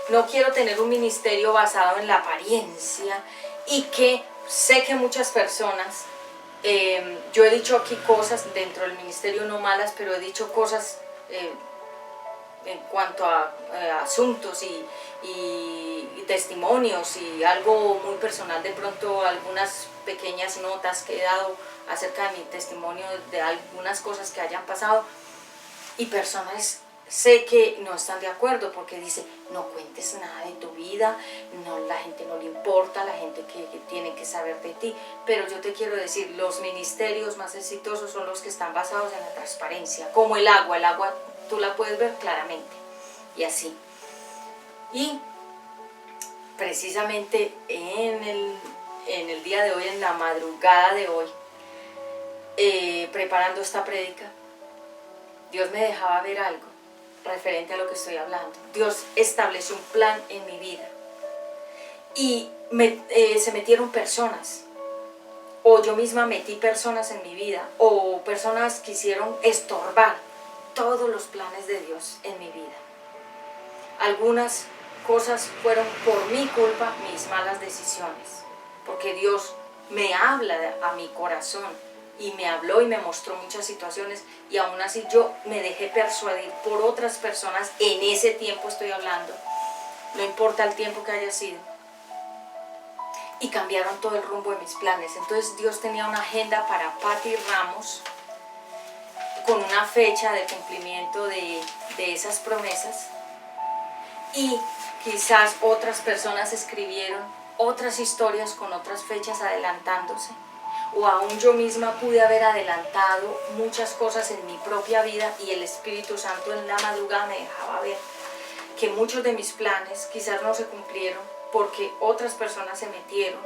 No quiero tener un ministerio basado en la apariencia y que sé que muchas personas, yo he dicho aquí cosas dentro del ministerio no malas, pero he dicho cosas en cuanto a asuntos y testimonios y algo muy personal, de pronto algunas pequeñas notas que he dado acerca de mi testimonio, de algunas cosas que hayan pasado, y personas sé que no están de acuerdo porque dice, no cuentes nada de tu vida, no, la gente no le importa, la gente que tiene que saber de ti, pero yo te quiero decir, los ministerios más exitosos son los que están basados en la transparencia, como el agua tú la puedes ver claramente, y así. Y precisamente en el día de hoy, en la madrugada de hoy, preparando esta prédica, Dios me dejaba ver algo referente a lo que estoy hablando. Dios estableció un plan en mi vida y se metieron personas, o yo misma metí personas en mi vida, o personas quisieron estorbar todos los planes de Dios en mi vida. Algunas cosas fueron por mi culpa, mis malas decisiones, porque Dios me habla a mi corazón y me habló y me mostró muchas situaciones, y aún así yo me dejé persuadir por otras personas. En ese tiempo estoy hablando, no importa el tiempo que haya sido, y cambiaron todo el rumbo de mis planes. Entonces Dios tenía una agenda para Patti Ramos con una fecha de cumplimiento de esas promesas, y quizás otras personas escribieron otras historias con otras fechas adelantándose, o aún yo misma pude haber adelantado muchas cosas en mi propia vida, y el Espíritu Santo en la madrugada me dejaba ver que muchos de mis planes quizás no se cumplieron porque otras personas se metieron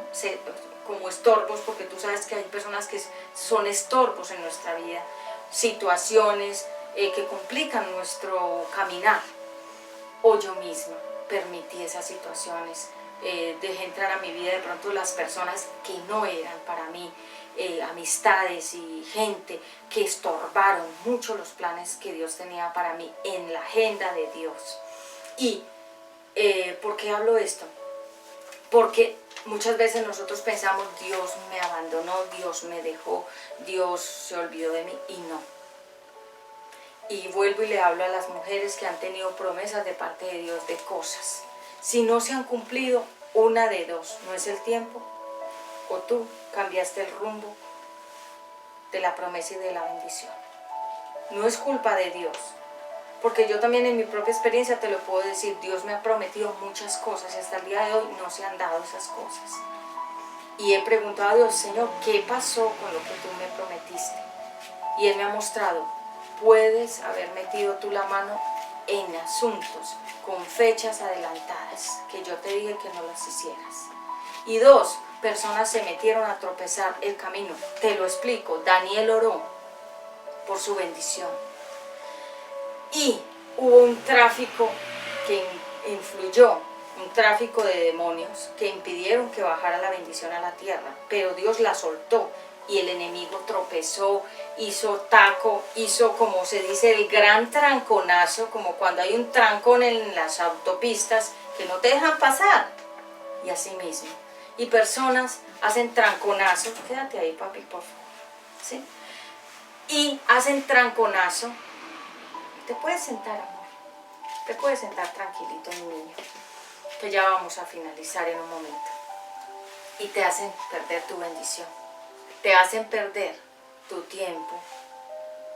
como estorbos, porque tú sabes que hay personas que son estorbos en nuestra vida, situaciones que complican nuestro caminar, o yo misma permití esas situaciones, dejé entrar a mi vida de pronto las personas que no eran para mí, amistades y gente que estorbaron mucho los planes que Dios tenía para mí en la agenda de Dios. Y ¿por qué hablo esto? Porque muchas veces nosotros pensamos, Dios me abandonó, Dios me dejó, Dios se olvidó de mí, y no. Y vuelvo y le hablo a las mujeres que han tenido promesas de parte de Dios de cosas. Si no se han cumplido, una de dos: no es el tiempo, o tú cambiaste el rumbo de la promesa y de la bendición. No es culpa de Dios, porque yo también en mi propia experiencia te lo puedo decir, Dios me ha prometido muchas cosas y hasta el día de hoy no se han dado esas cosas. Y he preguntado a Dios, Señor, ¿qué pasó con lo que tú me prometiste? Y Él me ha mostrado, puedes haber metido tú la mano en asuntos con fechas adelantadas que yo te dije que no las hicieras. Y dos, personas se metieron a tropezar el camino. Te lo explico, Daniel oró por su bendición. Y hubo un tráfico que influyó, un tráfico de demonios que impidieron que bajara la bendición a la tierra, pero Dios la soltó y el enemigo tropezó, hizo taco, hizo, como se dice, el gran tranconazo, como cuando hay un trancón en las autopistas que no te dejan pasar, y así mismo. Y personas hacen tranconazo, quédate ahí papi por favor, ¿sí? Y hacen tranconazo. Te puedes sentar, amor, te puedes sentar tranquilito, mi niño, que ya vamos a finalizar en un momento. Y te hacen perder tu bendición, te hacen perder tu tiempo,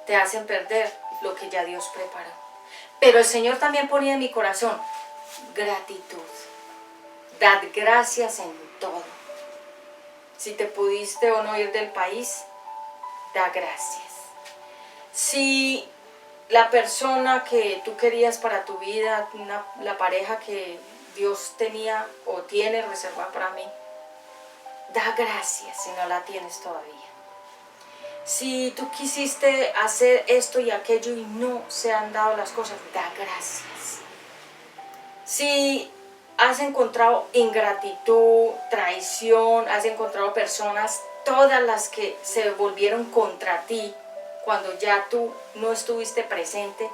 te hacen perder lo que ya Dios preparó. Pero el Señor también ponía en mi corazón gratitud. Dad gracias en todo. Si te pudiste o no ir del país, da gracias. Si la persona que tú querías para tu vida, la pareja que Dios tenía o tiene reservada para mí, da gracias si no la tienes todavía. Si tú quisiste hacer esto y aquello y no se han dado las cosas, da gracias. Si has encontrado ingratitud, traición, has encontrado personas, todas las que se volvieron contra ti cuando ya tú no estuviste presente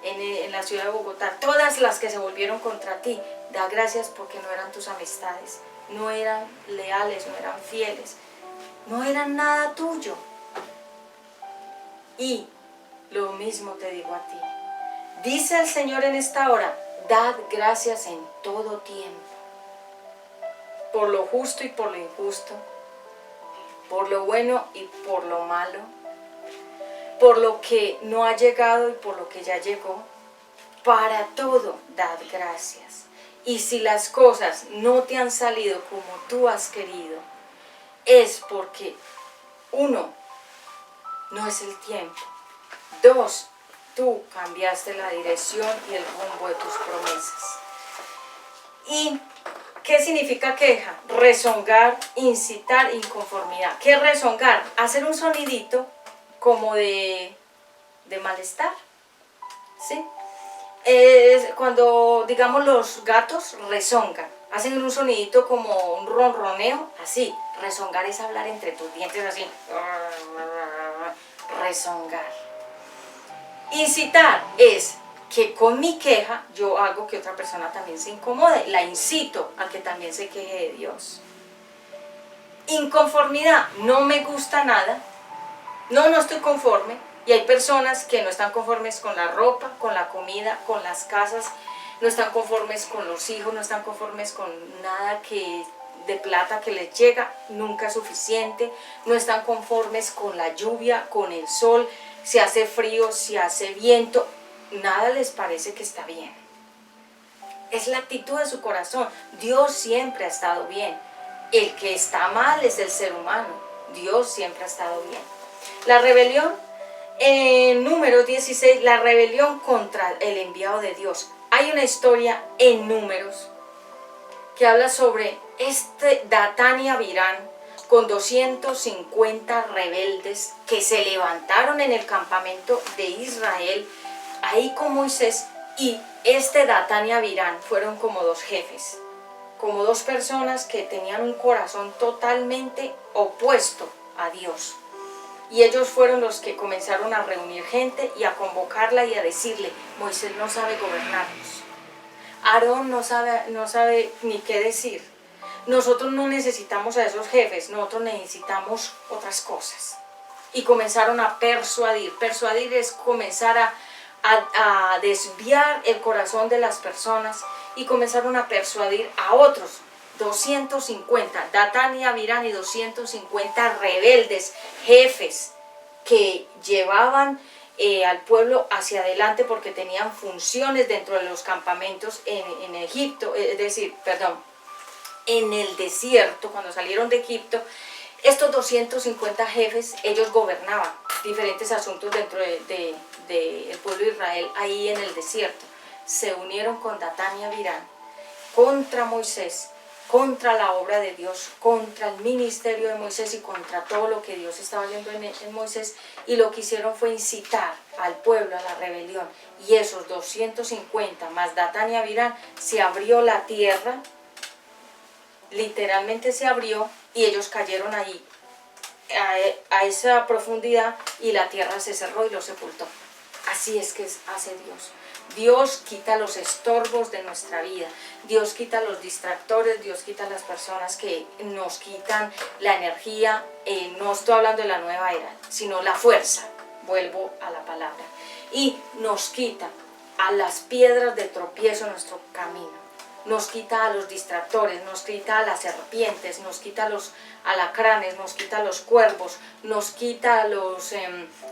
en la ciudad de Bogotá, todas las que se volvieron contra ti, da gracias porque no eran tus amistades, no eran leales, no eran fieles, no eran nada tuyo. Y lo mismo te digo a ti. Dice el Señor en esta hora, dad gracias en todo tiempo, por lo justo y por lo injusto, por lo bueno y por lo malo, por lo que no ha llegado y por lo que ya llegó. Para todo dad gracias. Y si las cosas no te han salido como tú has querido, es porque, uno, no es el tiempo. Dos, tú cambiaste la dirección y el rumbo de tus promesas. ¿Y qué significa queja? Rezongar, incitar, inconformidad. ¿Qué es rezongar? Hacer un sonidito como de malestar, ¿sí? Cuando, digamos, los gatos rezongan, hacen un sonidito como un ronroneo, así. Rezongar es hablar entre tus dientes, así. Rezongar. Incitar es que con mi queja yo hago que otra persona también se incomode, la incito a que también se queje de Dios. Inconformidad, no me gusta nada, no estoy conforme, y hay personas que no están conformes con la ropa, con la comida, con las casas, no están conformes con los hijos, no están conformes con nada de plata que les llega, nunca es suficiente, no están conformes con la lluvia, con el sol, si hace frío, si hace viento, nada les parece que está bien. Es la actitud de su corazón. Dios siempre ha estado bien. El que está mal es el ser humano. Dios siempre ha estado bien. La rebelión, en Números 16, la rebelión contra el enviado de Dios. Hay una historia en Números que habla sobre Datán y Abirán con 250 rebeldes que se levantaron en el campamento de Israel, ahí con Moisés, y Datán y Abirán fueron como dos jefes, como dos personas que tenían un corazón totalmente opuesto a Dios. Y ellos fueron los que comenzaron a reunir gente y a convocarla y a decirle, Moisés no sabe gobernarnos, Aarón no sabe ni qué decir, nosotros no necesitamos a esos jefes, nosotros necesitamos otras cosas. Y comenzaron a persuadir. Persuadir es comenzar a desviar el corazón de las personas, y comenzaron a persuadir a otros 250, Datán y Abirán, y 250 rebeldes, jefes que llevaban al pueblo hacia adelante porque tenían funciones dentro de los campamentos en Egipto, en el desierto. Cuando salieron de Egipto, estos 250 jefes, ellos gobernaban diferentes asuntos dentro del pueblo de Israel ahí en el desierto. Se unieron con Datán y Abirán contra Moisés, contra la obra de Dios, contra el ministerio de Moisés y contra todo lo que Dios estaba haciendo en Moisés, y lo que hicieron fue incitar al pueblo a la rebelión. Y esos 250 más Datán y Abirán, se abrió la tierra, literalmente se abrió, y ellos cayeron ahí a esa profundidad, y la tierra se cerró y los sepultó. Así es que hace Dios. Dios quita los estorbos de nuestra vida, Dios quita los distractores, Dios quita las personas que nos quitan la energía. No estoy hablando de la nueva era, sino la fuerza, vuelvo a la palabra, y nos quita a las piedras de tropiezo en nuestro camino, nos quita a los distractores, nos quita a las serpientes, nos quita a los alacranes, nos quita a los cuervos, nos quita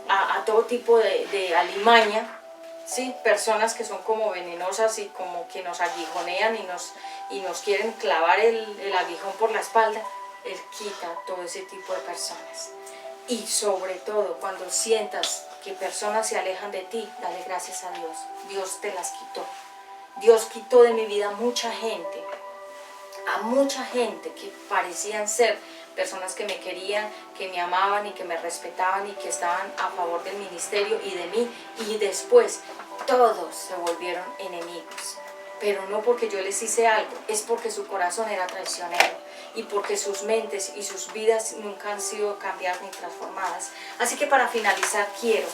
a todo tipo de alimaña, ¿sí? Personas que son como venenosas y como que nos aguijonean y nos quieren clavar el aguijón por la espalda. Él quita todo ese tipo de personas. Y sobre todo, cuando sientas que personas se alejan de ti, dale gracias a Dios. Dios te las quitó. Dios quitó de mi vida a mucha gente que parecían ser personas que me querían, que me amaban y que me respetaban y que estaban a favor del ministerio y de mí, y después todos se volvieron enemigos. pero no porque yo les hice algo, es porque su corazón era traicionero y porque sus mentes y sus vidas nunca han sido cambiadas ni transformadas. Así que para finalizar quiero,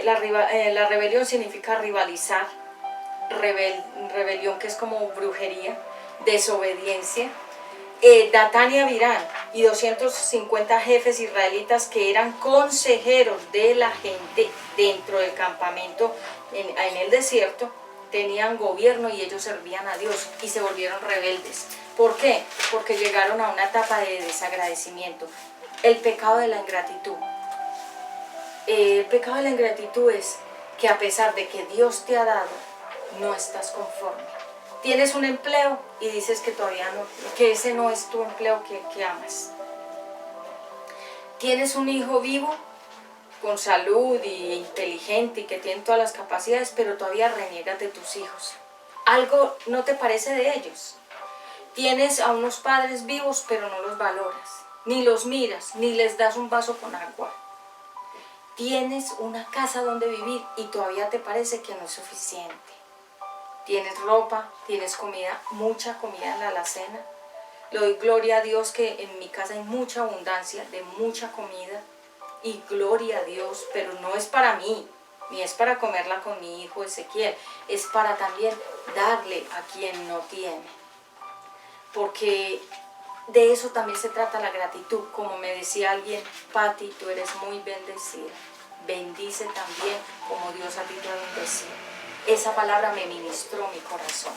la rebelión significa rivalizar, rebelión que es como brujería, desobediencia. Datán y Abirán y 250 jefes israelitas que eran consejeros de la gente dentro del campamento en el desierto, tenían gobierno y ellos servían a Dios y se volvieron rebeldes. ¿Por qué? Porque llegaron a una etapa de desagradecimiento. El pecado de la ingratitud. El pecado de la ingratitud es que a pesar de que Dios te ha dado, no estás conforme. Tienes un empleo y dices que todavía no, que ese no es tu empleo que amas. Tienes un hijo vivo, con salud y inteligente y que tiene todas las capacidades, pero todavía reniegas de tus hijos. Algo no te parece de ellos. Tienes a unos padres vivos, pero no los valoras, ni los miras, ni les das un vaso con agua. Tienes una casa donde vivir y todavía te parece que no es suficiente. Tienes ropa, tienes comida, mucha comida en la alacena. Le doy gloria a Dios que en mi casa hay mucha abundancia de mucha comida. Y gloria a Dios, pero no es para mí, ni es para comerla con mi hijo Ezequiel. Es para también darle a quien no tiene. Porque de eso también se trata la gratitud. Como me decía alguien, Patti, tú eres muy bendecida. Bendice también como Dios a ti te ha bendecido. Esa palabra me ministró mi corazón.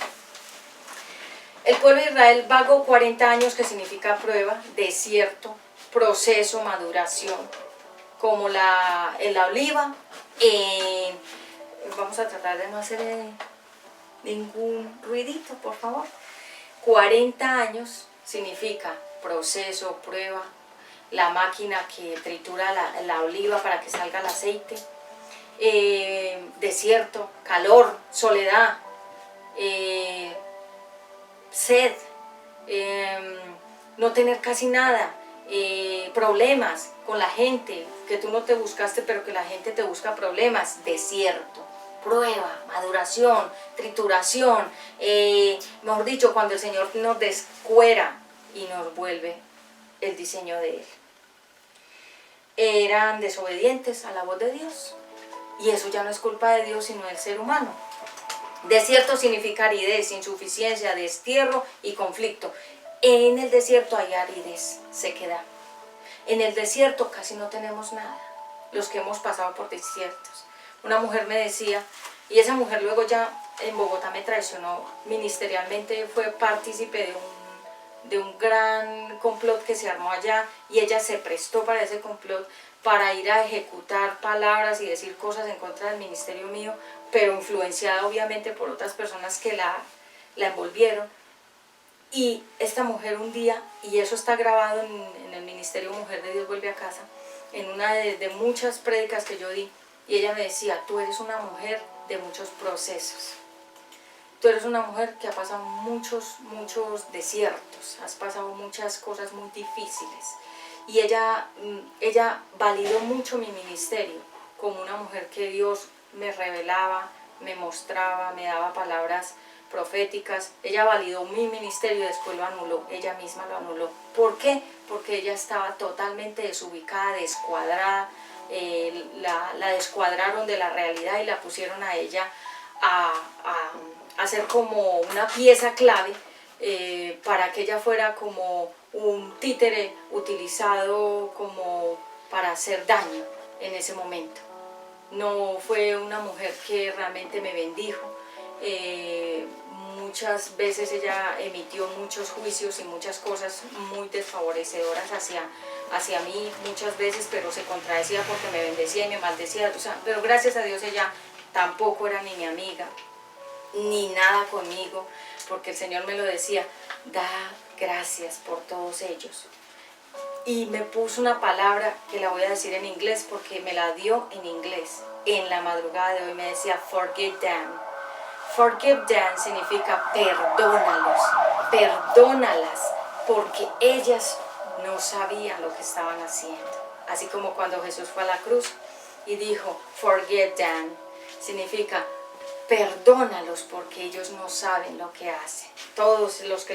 El pueblo de Israel vagó 40 años, que significa prueba, desierto, proceso, maduración, como la oliva. Vamos a tratar de no hacer ningún ruidito, por favor. 40 años significa proceso, prueba, la máquina que tritura la oliva para que salga el aceite. Desierto, calor, soledad, sed, no tener casi nada, problemas con la gente, que tú no te buscaste pero que la gente te busca problemas, desierto, prueba, maduración, trituración, mejor dicho, cuando el Señor nos descuera y nos vuelve el diseño de Él. Eran desobedientes a la voz de Dios. Y eso ya no es culpa de Dios, sino del ser humano. Desierto significa aridez, insuficiencia, destierro y conflicto. En el desierto hay aridez, sequedad. En el desierto casi no tenemos nada, los que hemos pasado por desiertos. Una mujer me decía, y esa mujer luego ya en Bogotá me traicionó ministerialmente, fue partícipe de un gran complot que se armó allá, y ella se prestó para ese complot, para ir a ejecutar palabras y decir cosas en contra del ministerio mío, pero influenciada obviamente por otras personas que la envolvieron. Y esta mujer un día, y eso está grabado en el ministerio Mujer de Dios Vuelve a Casa, en una de muchas prédicas que yo di, y ella me decía, tú eres una mujer de muchos procesos. Tú eres una mujer que ha pasado muchos desiertos, has pasado muchas cosas muy difíciles. Y ella validó mucho mi ministerio como una mujer que Dios me revelaba, me mostraba, me daba palabras proféticas. Ella validó mi ministerio y después lo anuló, ella misma lo anuló. ¿Por qué? Porque ella estaba totalmente desubicada, descuadrada, la descuadraron de la realidad y la pusieron a ella a ser como una pieza clave para que ella fuera como un títere utilizado como para hacer daño en ese momento. No fue una mujer que realmente me bendijo. Muchas veces ella emitió muchos juicios y muchas cosas muy desfavorecedoras hacia mí muchas veces, pero se contradecía porque me bendecía y me maldecía. O sea, pero gracias a Dios ella tampoco era ni mi amiga, ni nada conmigo, porque el Señor me lo decía, da gracias por todos ellos. Y me puso una palabra que la voy a decir en inglés porque me la dio en inglés. En la madrugada de hoy me decía, forgive them. Forgive them significa perdónalos, perdónalas, porque ellas no sabían lo que estaban haciendo. Así como cuando Jesús fue a la cruz y dijo, forgive them, significa perdónalos porque ellos no saben lo que hacen. Todos los que